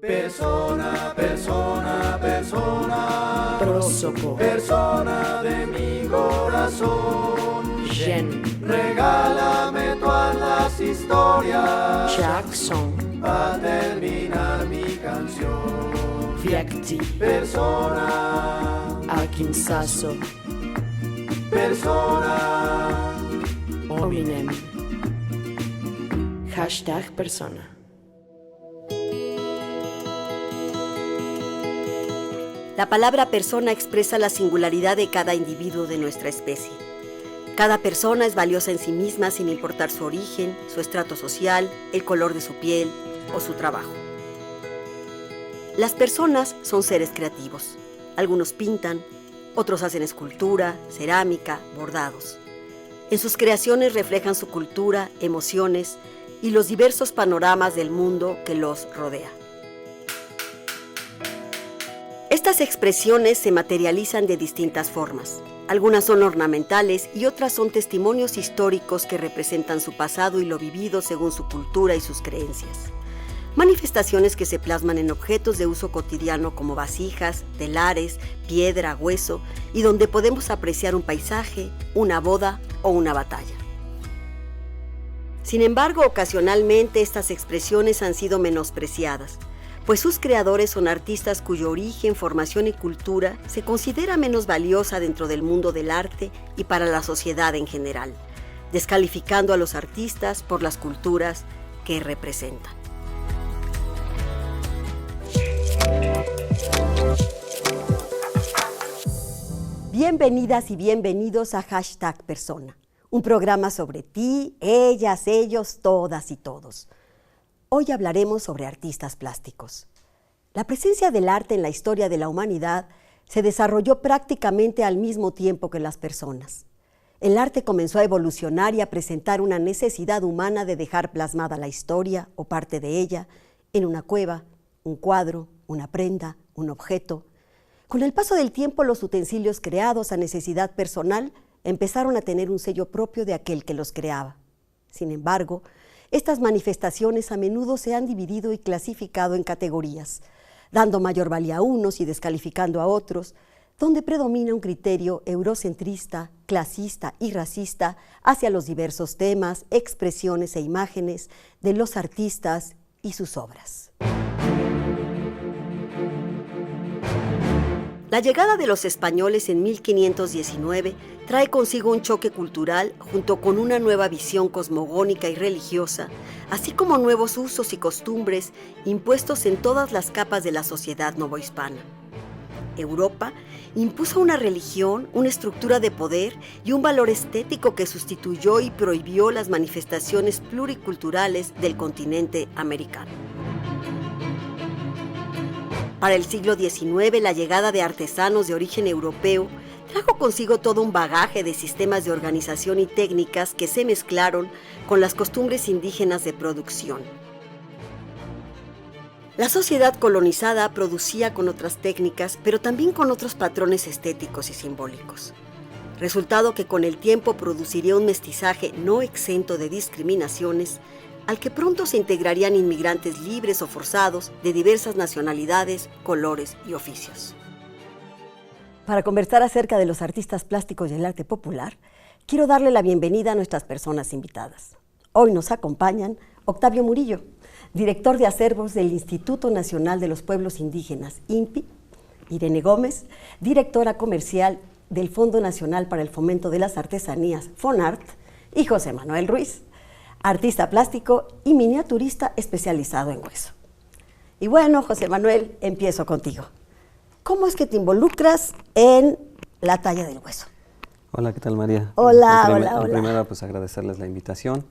Persona, persona, persona. Prósopo. Persona de mi corazón. Jen. Regálame todas las historias. Jackson. Pa' terminar mi canción. Viecti. Persona, Akinsaso. persona. Hominem. Hashtag persona. La palabra persona expresa la singularidad de cada individuo de nuestra especie. Cada persona es valiosa en sí misma sin importar su origen, su estrato social, el color de su piel o su trabajo. Las personas son seres creativos. Algunos pintan, otros hacen escultura, cerámica, bordados. En sus creaciones reflejan su cultura, emociones y los diversos panoramas del mundo que los rodea. Estas expresiones se materializan de distintas formas. Algunas son ornamentales y otras son testimonios históricos que representan su pasado y lo vivido según su cultura y sus creencias. Manifestaciones que se plasman en objetos de uso cotidiano como vasijas, telares, piedra, hueso, y donde podemos apreciar un paisaje, una boda o una batalla. Sin embargo, ocasionalmente estas expresiones han sido menospreciadas, pues sus creadores son artistas cuyo origen, formación y cultura se considera menos valiosa dentro del mundo del arte y para la sociedad en general, descalificando a los artistas por las culturas que representan. Bienvenidas y bienvenidos a Hashtag Persona, un programa sobre ti, ellas, ellos, todas y todos. Hoy hablaremos sobre artistas plásticos. La presencia del arte en la historia de la humanidad se desarrolló prácticamente al mismo tiempo que las personas. El arte comenzó a evolucionar y a presentar una necesidad humana de dejar plasmada la historia o parte de ella en una cueva, un cuadro, una prenda, un objeto. Con el paso del tiempo, los utensilios creados a necesidad personal empezaron a tener un sello propio de aquel que los creaba. Sin embargo, estas manifestaciones a menudo se han dividido y clasificado en categorías, dando mayor valía a unos y descalificando a otros, donde predomina un criterio eurocentrista, clasista y racista hacia los diversos temas, expresiones e imágenes de los artistas y sus obras. La llegada de los españoles en 1519 trae consigo un choque cultural junto con una nueva visión cosmogónica y religiosa, así como nuevos usos y costumbres impuestos en todas las capas de la sociedad novohispana. Europa impuso una religión, una estructura de poder y un valor estético que sustituyó y prohibió las manifestaciones pluriculturales del continente americano. Para el siglo XIX, la llegada de artesanos de origen europeo trajo consigo todo un bagaje de sistemas de organización y técnicas que se mezclaron con las costumbres indígenas de producción. La sociedad colonizada producía con otras técnicas, pero también con otros patrones estéticos y simbólicos. Resultado que con el tiempo produciría un mestizaje no exento de discriminaciones, al que pronto se integrarían inmigrantes libres o forzados de diversas nacionalidades, colores y oficios. Para conversar acerca de los artistas plásticos y el arte popular, quiero darle la bienvenida a nuestras personas invitadas. Hoy nos acompañan Octavio Murillo, director de acervos del Instituto Nacional de los Pueblos Indígenas, INPI, Irene Gómez, directora comercial del Fondo Nacional para el Fomento de las Artesanías, FONART, y José Manuel Ruiz, artista plástico y miniaturista especializado en hueso. Y bueno, José Manuel, empiezo contigo. ¿Cómo es que te involucras en la talla del hueso? Hola, ¿qué tal, María? Hola. Primero, pues agradecerles la invitación.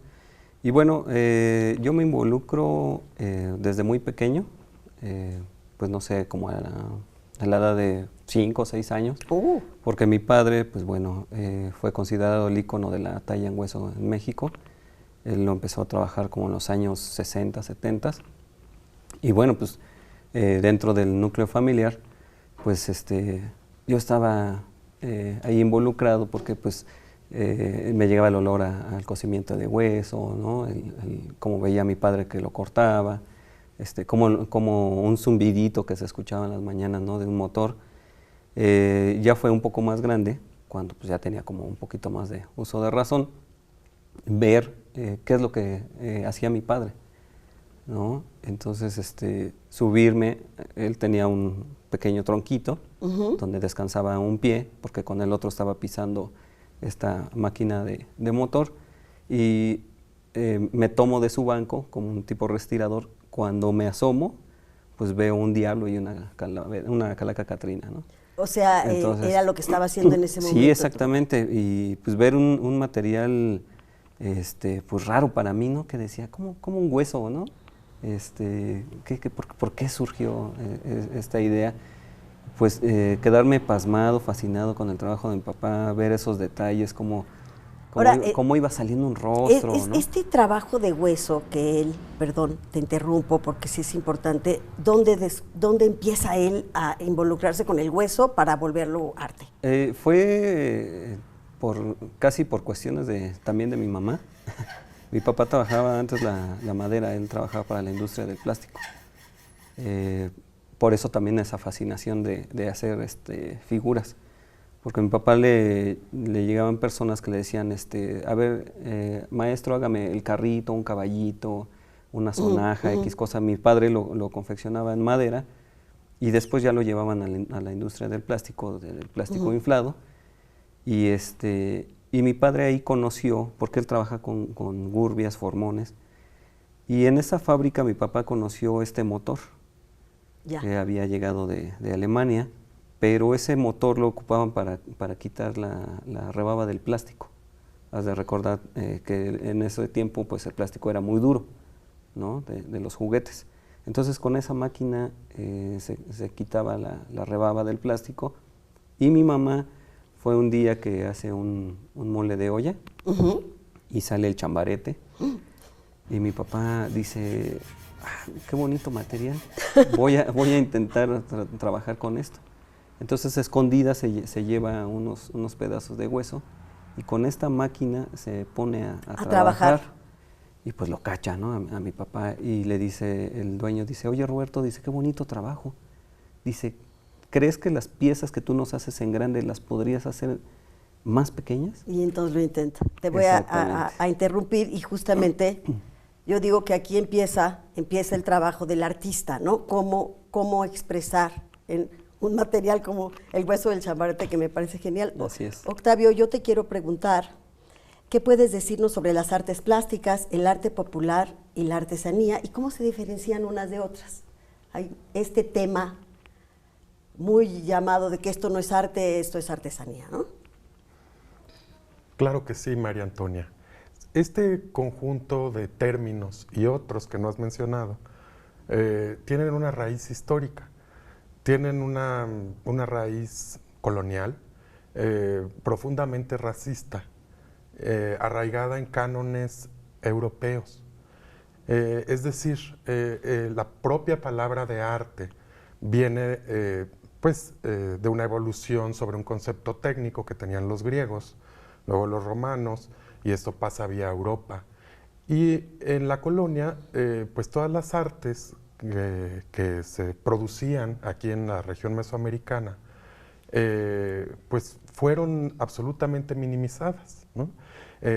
Y bueno, yo me involucro desde muy pequeño, pues no sé, como a la edad de 5 o 6 años, porque mi padre, pues bueno, fue considerado el ícono de la talla en hueso en México. Él lo empezó a trabajar como en los años 60, 70. Y bueno, pues dentro del núcleo familiar, pues yo estaba ahí involucrado porque pues me llegaba el olor al cocimiento de hueso, ¿no? Como veía a mi padre que lo cortaba, como un zumbidito que se escuchaba en las mañanas, ¿no? De un motor. Ya fue un poco más grande, cuando pues, ya tenía como un poquito más de uso de razón, ver qué es lo que hacía mi padre, ¿no? Entonces, subirme, él tenía un pequeño tronquito donde descansaba un pie, porque con el otro estaba pisando esta máquina de motor, y me tomo de su banco como un tipo respirador. Cuando me asomo, pues veo un diablo y una calaca catrina, ¿no? O sea, Entonces, era lo que estaba haciendo en ese momento. Sí, exactamente, y pues ver un material pues raro para mí, ¿no? Que decía, como un hueso, ¿no? ¿Por qué surgió esta idea? Pues quedarme pasmado, fascinado con el trabajo de mi papá, ver esos detalles, cómo iba saliendo un rostro, ¿no? Este trabajo de hueso que él, perdón, te interrumpo porque sí es importante, ¿dónde empieza él a involucrarse con el hueso para volverlo arte? Fue casi por cuestiones también de mi mamá. Mi papá trabajaba antes la madera, él trabajaba para la industria del plástico. Por eso también esa fascinación de hacer figuras. Porque a mi papá le llegaban personas que le decían, a ver, maestro, hágame el carrito, un caballito, una sonaja, X cosa. Mi padre lo confeccionaba en madera y después ya lo llevaban a la industria del plástico inflado. Y mi padre ahí conoció, porque él trabaja con gurbias, formones, y en esa fábrica mi papá conoció este motor que había llegado de Alemania. Pero ese motor lo ocupaban para quitar la rebaba del plástico. Has de recordar que en ese tiempo pues el plástico era muy duro, ¿no? de los juguetes. Entonces con esa máquina se quitaba la rebaba del plástico, y mi mamá fue un día que hace un mole de olla y sale el chambarete, y mi papá dice, qué bonito material, voy a intentar trabajar con esto. Entonces, escondida se lleva unos pedazos de hueso, y con esta máquina se pone a trabajar. Y pues lo cacha, ¿no? A mi papá, y le dice, el dueño dice, oye Roberto, dice, qué bonito trabajo. Dice, ¿crees que las piezas que tú nos haces en grande las podrías hacer más pequeñas? Y entonces lo intenta. Te voy a interrumpir, y justamente yo digo que aquí empieza el trabajo del artista, ¿no? Cómo expresar en un material como el hueso del chambarete, que me parece genial. Así es. Octavio, yo te quiero preguntar, ¿qué puedes decirnos sobre las artes plásticas, el arte popular y la artesanía, y cómo se diferencian unas de otras? Hay este tema muy llamado de que esto no es arte, esto es artesanía, ¿no? Claro que sí, María Antonia. Este conjunto de términos y otros que no has mencionado tienen una raíz histórica. Tienen una raíz colonial, profundamente racista, arraigada en cánones europeos. Es decir, la propia palabra de arte viene de una evolución sobre un concepto técnico que tenían los griegos, luego los romanos, y esto pasa vía Europa. Y en la colonia, pues todas las artes que se producían aquí en la región mesoamericana, pues fueron absolutamente minimizadas, ¿no?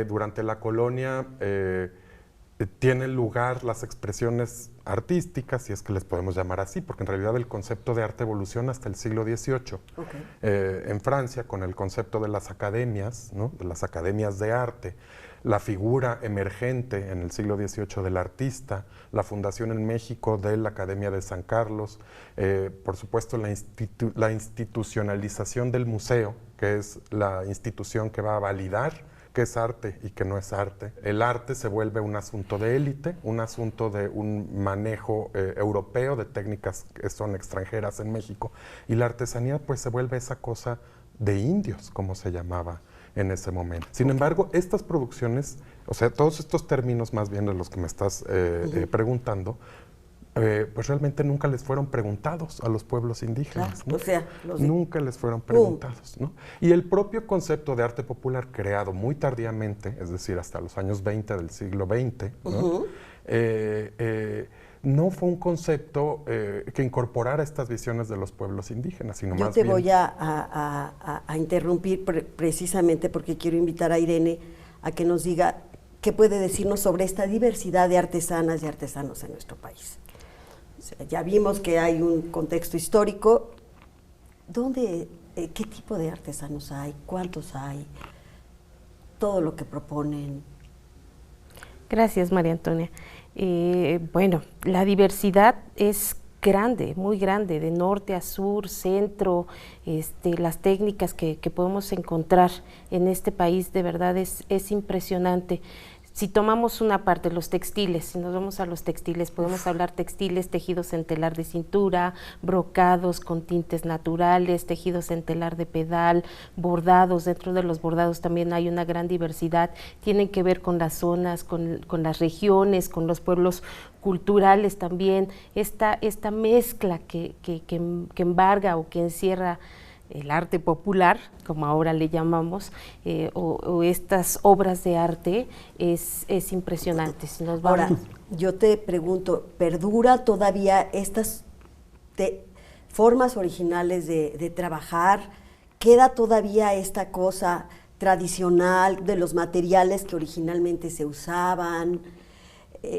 Durante la colonia tienen lugar las expresiones artísticas, si es que les podemos llamar así, porque en realidad el concepto de arte evoluciona hasta el siglo XVIII. Okay. En Francia, con el concepto de las academias, ¿no? De las academias de arte, la figura emergente en el siglo XVIII del artista, la fundación en México de la Academia de San Carlos, por supuesto la institucionalización del museo, que es la institución que va a validar qué es arte y qué no es arte. El arte se vuelve un asunto de élite, un asunto de un manejo europeo de técnicas que son extranjeras en México, y la artesanía pues se vuelve esa cosa de indios, como se llamaba en ese momento. Sin embargo, estas producciones, o sea, todos estos términos más bien de los que me estás preguntando, pues realmente nunca les fueron preguntados a los pueblos indígenas, ¿no? O sea, nunca les fueron preguntados, ¿no? Y el propio concepto de arte popular, creado muy tardíamente, es decir, hasta los años 20 del siglo XX, ¿no? no fue un concepto que incorporara estas visiones de los pueblos indígenas, sino Yo más te bien... voy a interrumpir precisamente porque quiero invitar a Irene a que nos diga qué puede decirnos sobre esta diversidad de artesanas y artesanos en nuestro país. O sea, ya vimos que hay un contexto histórico. ¿Qué tipo de artesanos hay? ¿Cuántos hay? Todo lo que proponen. Gracias, María Antonia. Bueno, la diversidad es grande, muy grande, de norte a sur, centro, las técnicas que podemos encontrar en este país, de verdad es impresionante. Si tomamos una parte, los textiles, si nos vamos a los textiles, podemos hablar textiles, tejidos en telar de cintura, brocados con tintes naturales, tejidos en telar de pedal, bordados. Dentro de los bordados también hay una gran diversidad, tienen que ver con las zonas, con las regiones, con los pueblos culturales también, esta mezcla que embarga o que encierra el arte popular, como ahora le llamamos, o estas obras de arte, es impresionante. Si nos vamos... Ahora, yo te pregunto, ¿perdura todavía estas formas originales de trabajar? ¿Queda todavía esta cosa tradicional de los materiales que originalmente se usaban,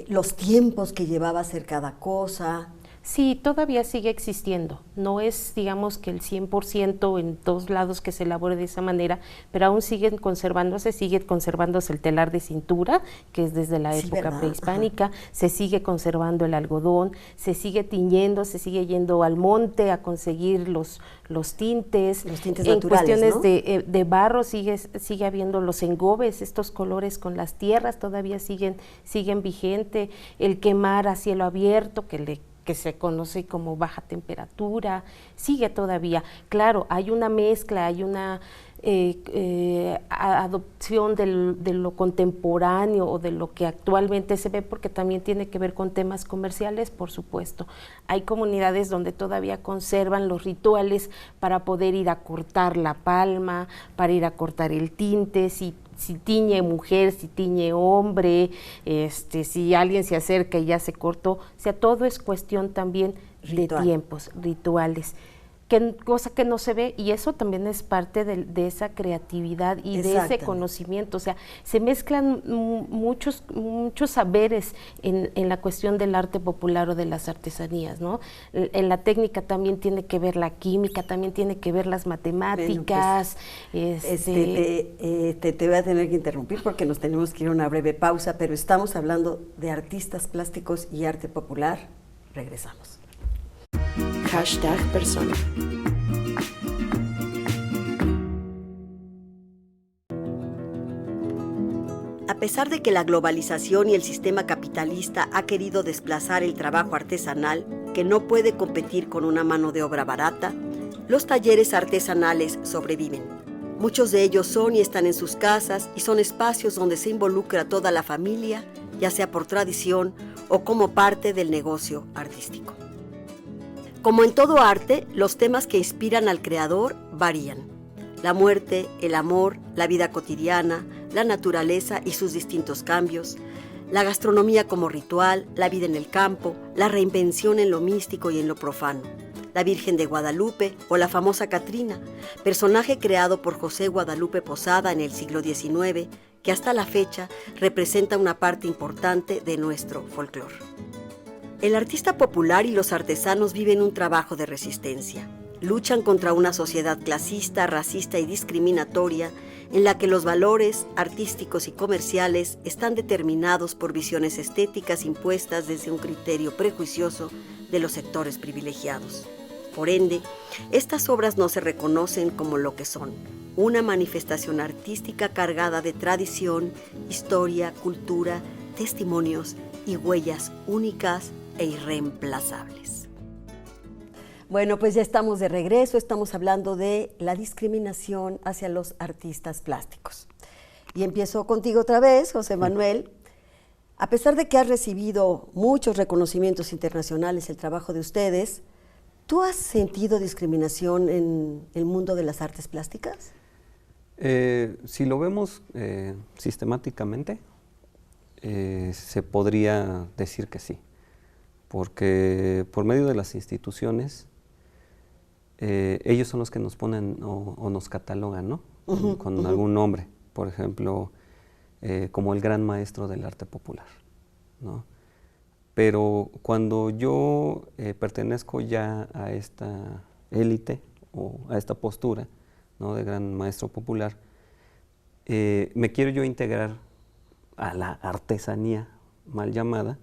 los tiempos que llevaba a hacer cada cosa? Sí, todavía sigue existiendo. No es, digamos, que el 100% en todos lados que se elabore de esa manera, pero aún sigue conservándose el telar de cintura, que es desde la época prehispánica, se sigue conservando el algodón, se sigue tiñendo, se sigue yendo al monte a conseguir los tintes. Los tintes en naturales, cuestiones, ¿no? de barro sigue habiendo los engobes, estos colores con las tierras todavía siguen vigente, el quemar a cielo abierto, que se conoce como baja temperatura, sigue todavía. Claro, hay una mezcla, hay una adopción de lo contemporáneo o de lo que actualmente se ve, porque también tiene que ver con temas comerciales, por supuesto. Hay comunidades donde todavía conservan los rituales para poder ir a cortar la palma, para ir a cortar el tinte, si tiñe mujer, si tiñe hombre, si alguien se acerca y ya se cortó, o sea, todo es cuestión también de tiempos, rituales, cosa que no se ve, y eso también es parte de esa creatividad y de ese conocimiento. O sea, se mezclan muchos saberes en la cuestión del arte popular o de las artesanías, ¿no? En la técnica también tiene que ver la química, también tiene que ver las matemáticas. Bueno, pues, te voy a tener que interrumpir porque nos tenemos que ir a una breve pausa, pero estamos hablando de artistas plásticos y arte popular. Regresamos. #persona. A pesar de que la globalización y el sistema capitalista ha querido desplazar el trabajo artesanal, que no puede competir con una mano de obra barata, los talleres artesanales sobreviven. Muchos de ellos son y están en sus casas y son espacios donde se involucra toda la familia, ya sea por tradición o como parte del negocio artístico. Como en todo arte, los temas que inspiran al creador varían. La muerte, el amor, la vida cotidiana, la naturaleza y sus distintos cambios, la gastronomía como ritual, la vida en el campo, la reinvención en lo místico y en lo profano, la Virgen de Guadalupe o la famosa Catrina, personaje creado por José Guadalupe Posada en el siglo XIX, que hasta la fecha representa una parte importante de nuestro folclore. El artista popular y los artesanos viven un trabajo de resistencia. Luchan contra una sociedad clasista, racista y discriminatoria en la que los valores artísticos y comerciales están determinados por visiones estéticas impuestas desde un criterio prejuicioso de los sectores privilegiados. Por ende, estas obras no se reconocen como lo que son, una manifestación artística cargada de tradición, historia, cultura, testimonios y huellas únicas e irreemplazables. Bueno, pues ya estamos de regreso, estamos hablando de la discriminación hacia los artistas plásticos. Y empiezo contigo otra vez, José Manuel. A pesar de que has recibido muchos reconocimientos internacionales el trabajo de ustedes, ¿tú has sentido discriminación en el mundo de las artes plásticas? Si lo vemos sistemáticamente, se podría decir que sí. porque por medio de las instituciones, ellos son los que nos ponen o nos catalogan, ¿no? Con algún nombre, por ejemplo, como el gran maestro del arte popular, ¿no? Pero cuando yo pertenezco ya a esta élite o a esta postura, ¿no?, de gran maestro popular, me quiero yo integrar a la artesanía mal llamada,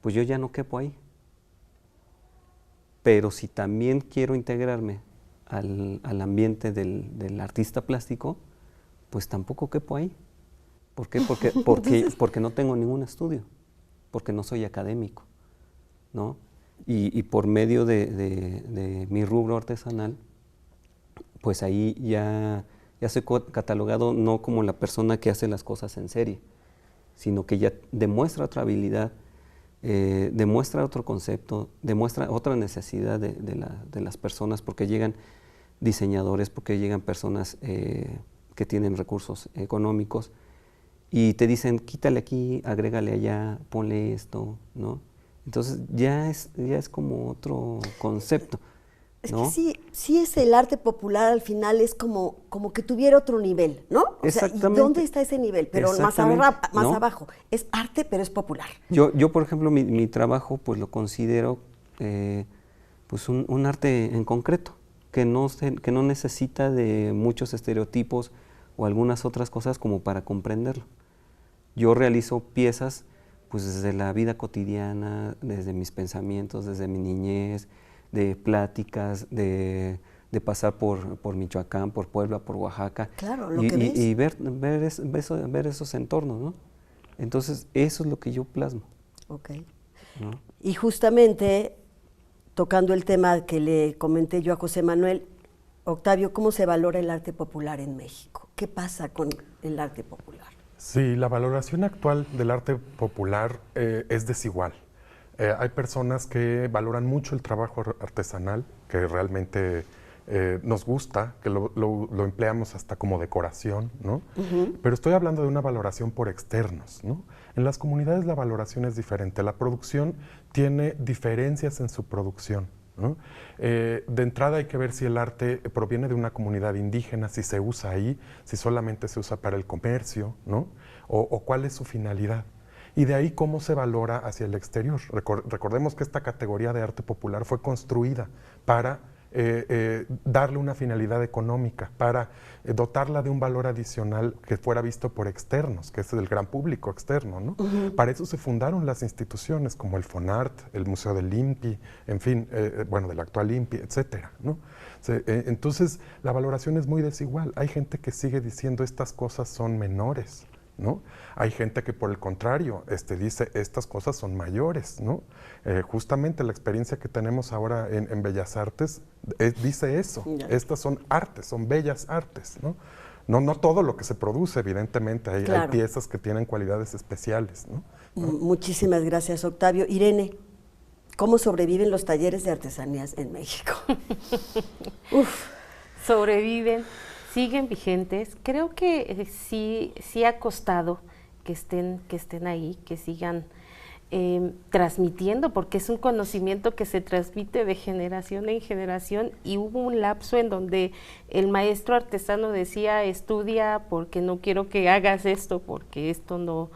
pues yo ya no quepo ahí. Pero si también quiero integrarme al ambiente del artista plástico, pues tampoco quepo ahí. ¿Por qué? Porque no tengo ningún estudio, porque no soy académico, ¿no? Y por medio de mi rubro artesanal, pues ahí ya soy catalogado no como la persona que hace las cosas en serie, sino que ya demuestra otra habilidad, demuestra otro concepto, demuestra otra necesidad de las personas, porque llegan diseñadores, porque llegan personas que tienen recursos económicos y te dicen, quítale aquí, agrégale allá, ponle esto, ¿no? Entonces ya es como otro concepto, ¿no? Es que sí es el arte popular, al final es como que tuviera otro nivel, ¿no? O sea, ¿y dónde está ese nivel? Pero más ¿no? abajo. Es arte, pero es popular. Yo por ejemplo, mi trabajo, pues lo considero pues un arte en concreto, que no necesita de muchos estereotipos o algunas otras cosas como para comprenderlo. Yo realizo piezas pues desde la vida cotidiana, desde mis pensamientos, desde mi niñez, de pláticas, de pasar por Michoacán, por Puebla, por Oaxaca. Claro, lo que ves. Y ver esos entornos, ¿no? Entonces, eso es lo que yo plasmo. Ok. ¿No? Y justamente, tocando el tema que le comenté yo a José Manuel, Octavio, ¿cómo se valora el arte popular en México? ¿Qué pasa con el arte popular? Sí, la valoración actual del arte popular es desigual. Hay personas que valoran mucho el trabajo artesanal, que realmente nos gusta, que lo empleamos hasta como decoración, ¿no? Pero estoy hablando de una valoración por externos, ¿no? En las comunidades la valoración es diferente. La producción tiene diferencias en su producción, ¿no? De entrada hay que ver si el arte proviene de una comunidad indígena, si se usa ahí, si solamente se usa para el comercio, ¿no? O cuál es su finalidad. Y de ahí cómo se valora hacia el exterior. Recordemos que esta categoría de arte popular fue construida para darle una finalidad económica, para dotarla de un valor adicional que fuera visto por externos, que es el gran público externo, ¿no? Para eso se fundaron las instituciones como el FONART, el Museo del INPI, en fin, bueno, del actual INPI, etcétera, ¿no? Entonces, la valoración es muy desigual. Hay gente que sigue diciendo estas cosas son menores, ¿no? Hay gente que por el contrario dice estas cosas son mayores, ¿no? Justamente la experiencia que tenemos ahora en Bellas Artes dice eso. Estas son artes, son bellas artes, ¿no? No todo lo que se produce, evidentemente, hay piezas que tienen cualidades especiales, ¿no? Muchísimas gracias, Octavio. Irene, ¿cómo sobreviven los talleres de artesanías en México? Sobreviven, siguen vigentes. Creo que sí ha costado que estén ahí, que sigan transmitiendo, porque es un conocimiento que se transmite de generación en generación, y hubo un lapso en donde el maestro artesano decía, estudia porque no quiero que hagas esto, porque esto no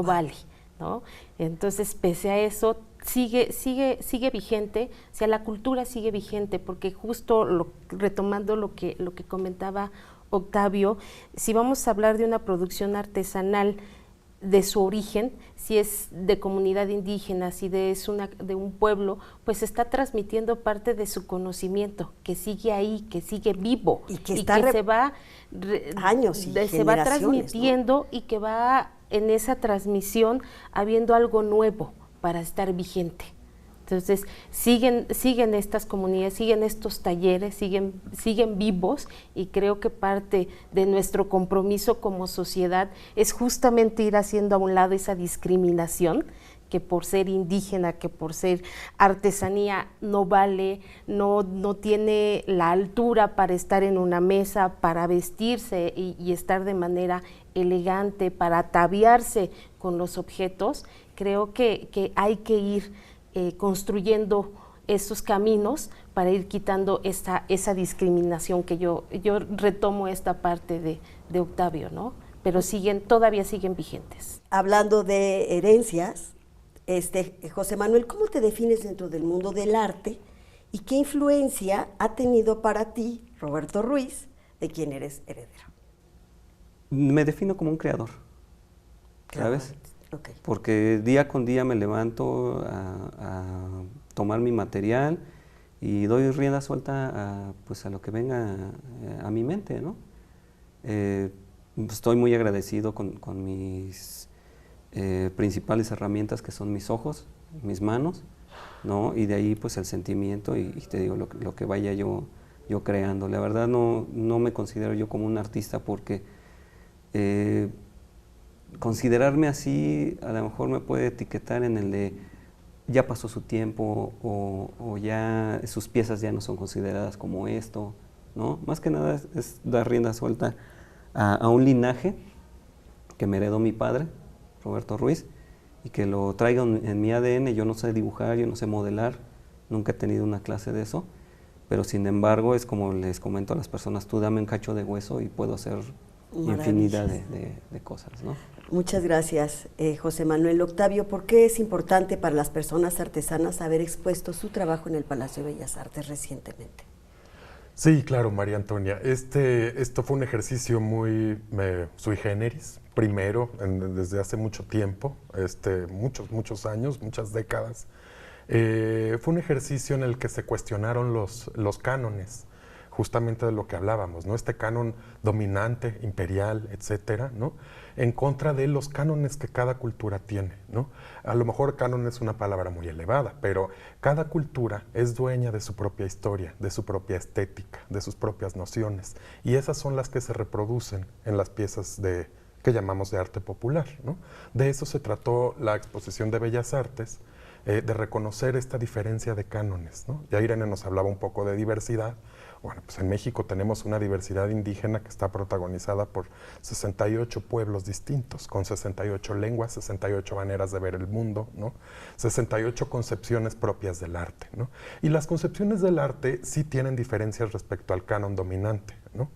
vale, ¿no? Entonces, pese a eso, sigue vigente, o sea, la cultura sigue vigente, porque justo retomando lo que comentaba Octavio, si vamos a hablar de una producción artesanal de su origen, si es de comunidad indígena, si es de un pueblo, pues está transmitiendo parte de su conocimiento, que sigue ahí, que sigue vivo, y que se va años y se va transmitiendo, ¿no? Y que va en esa transmisión habiendo algo nuevo para estar vigente. Entonces, siguen estas comunidades, siguen estos talleres, siguen vivos, y creo que parte de nuestro compromiso como sociedad es justamente ir haciendo a un lado esa discriminación, que por ser indígena, que por ser artesanía no vale, no tiene la altura para estar en una mesa, para vestirse y estar de manera elegante, para ataviarse con los objetos. Creo que hay que ir construyendo esos caminos para ir quitando esa discriminación que yo retomo esta parte de Octavio, ¿no? Pero todavía siguen vigentes. Hablando de herencias, José Manuel, ¿cómo te defines dentro del mundo del arte y qué influencia ha tenido para ti Roberto Ruiz, de quien eres heredero? Me defino como un creador, ¿sabes? Okay. Porque día con día me levanto a tomar mi material y doy rienda suelta pues a lo que venga a mi mente, ¿no? Estoy muy agradecido con mis principales herramientas, que son mis ojos, mis manos, ¿no? Y de ahí pues el sentimiento y te digo lo que vaya yo creando. La verdad no me considero yo como un artista porque considerarme así a lo mejor me puede etiquetar en el de ya pasó su tiempo o ya sus piezas ya no son consideradas como esto, ¿no? Más que nada es dar rienda suelta a un linaje que me heredó mi padre, Roberto Ruiz, y que lo traigo en mi ADN. Yo no sé dibujar, yo no sé modelar, nunca he tenido una clase de eso, pero sin embargo es como les comento a las personas, tú dame un cacho de hueso y puedo hacer infinidad de cosas, ¿no? Muchas gracias, José Manuel. Octavio, ¿por qué es importante para las personas artesanas haber expuesto su trabajo en el Palacio de Bellas Artes recientemente? Sí, claro, María Antonia. Esto fue un ejercicio muy sui generis, primero, desde hace mucho tiempo, muchos años, muchas décadas. Fue un ejercicio en el que se cuestionaron los cánones, justamente de lo que hablábamos, ¿no? Este canon dominante, imperial, etcétera, ¿no? En contra de los cánones que cada cultura tiene, ¿no? A lo mejor canon es una palabra muy elevada, pero cada cultura es dueña de su propia historia, de su propia estética, de sus propias nociones, y esas son las que se reproducen en las piezas que llamamos de arte popular, ¿no? De eso se trató la exposición de Bellas Artes, de reconocer esta diferencia de cánones, ¿no? Ya Irene nos hablaba un poco de diversidad. Bueno, pues en México tenemos una diversidad indígena que está protagonizada por 68 pueblos distintos, con 68 lenguas, 68 maneras de ver el mundo, ¿no? 68 concepciones propias del arte, ¿no? Y las concepciones del arte sí tienen diferencias respecto al canon dominante, ¿no?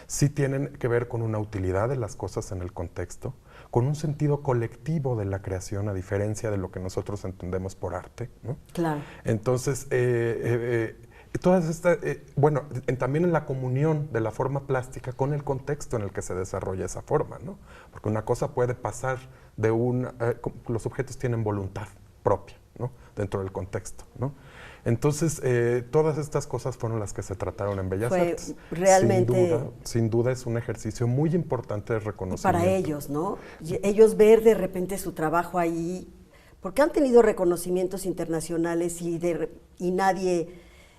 Sí tienen que ver con una utilidad de las cosas en el contexto, con un sentido colectivo de la creación, a diferencia de lo que nosotros entendemos por arte, ¿no? Claro. Entonces, todas estas, también en la comunión de la forma plástica con el contexto en el que se desarrolla esa forma, ¿no? Porque una cosa puede pasar los objetos tienen voluntad propia, ¿no? Dentro del contexto, ¿no? Entonces, todas estas cosas fueron las que se trataron en Bellas Artes. Realmente, sin duda es un ejercicio muy importante de reconocimiento. Para ellos, ¿no? Ellos ver de repente su trabajo ahí, porque han tenido reconocimientos internacionales y nadie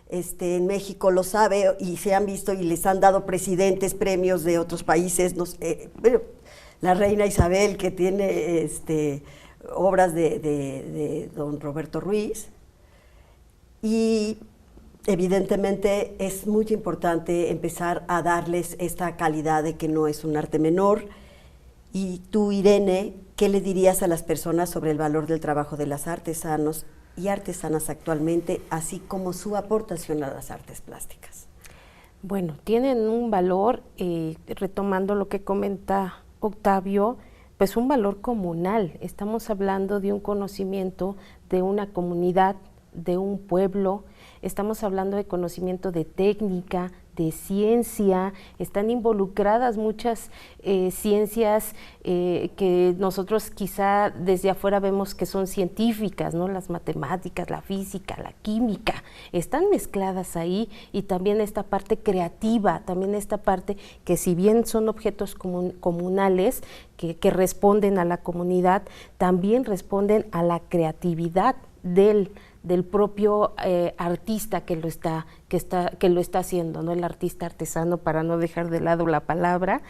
en México lo sabe, y se han visto y les han dado presidentes premios de otros países. La reina Isabel, que tiene obras de don Roberto Ruiz. Y evidentemente es muy importante empezar a darles esta calidad de que no es un arte menor. Y tú, Irene, ¿qué le dirías a las personas sobre el valor del trabajo de las artesanos y artesanas actualmente, así como su aportación a las artes plásticas? Bueno, tienen un valor, retomando lo que comenta Octavio, pues un valor comunal. Estamos hablando de un conocimiento de una comunidad, de un pueblo, estamos hablando de conocimiento de técnica, de ciencia, están involucradas muchas ciencias que nosotros quizá desde afuera vemos que son científicas, ¿no? Las matemáticas, la física, la química, están mezcladas ahí, y también esta parte creativa, también esta parte que, si bien son objetos comunales que responden a la comunidad, también responden a la creatividad del propio artista que lo está haciendo, ¿no? El artista artesano, para no dejar de lado la palabra,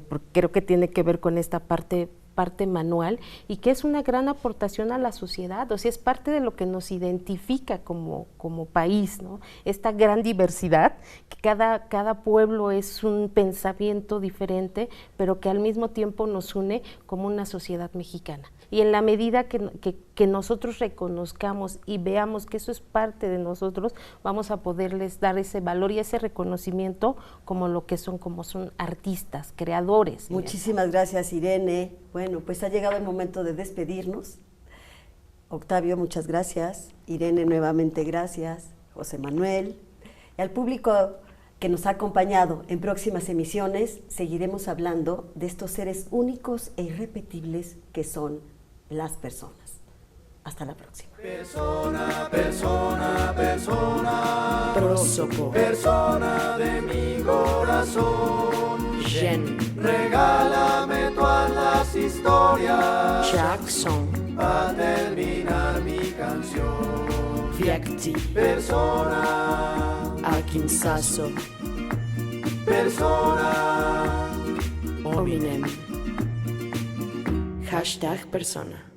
porque creo que tiene que ver con esta parte parte manual y que es una gran aportación a la sociedad, o sea, es parte de lo que nos identifica como país, ¿no? Esta gran diversidad, que cada pueblo es un pensamiento diferente, pero que al mismo tiempo nos une como una sociedad mexicana. Y en la medida que nosotros reconozcamos y veamos que eso es parte de nosotros, vamos a poderles dar ese valor y ese reconocimiento como lo que son, como son artistas, creadores. Muchísimas gracias, Irene. Bueno, pues ha llegado el momento de despedirnos. Octavio, muchas gracias. Irene, nuevamente gracias. José Manuel. Y al público que nos ha acompañado en próximas emisiones, seguiremos hablando de estos seres únicos e irrepetibles que son las personas. Hasta la próxima. Persona, persona, persona. Prósopo. Persona de mi corazón. Jen. Regálame todas las historias Jackson. para terminar mi canción. Vyakti. Persona, Akinsaso. persona. Ominem. #persona.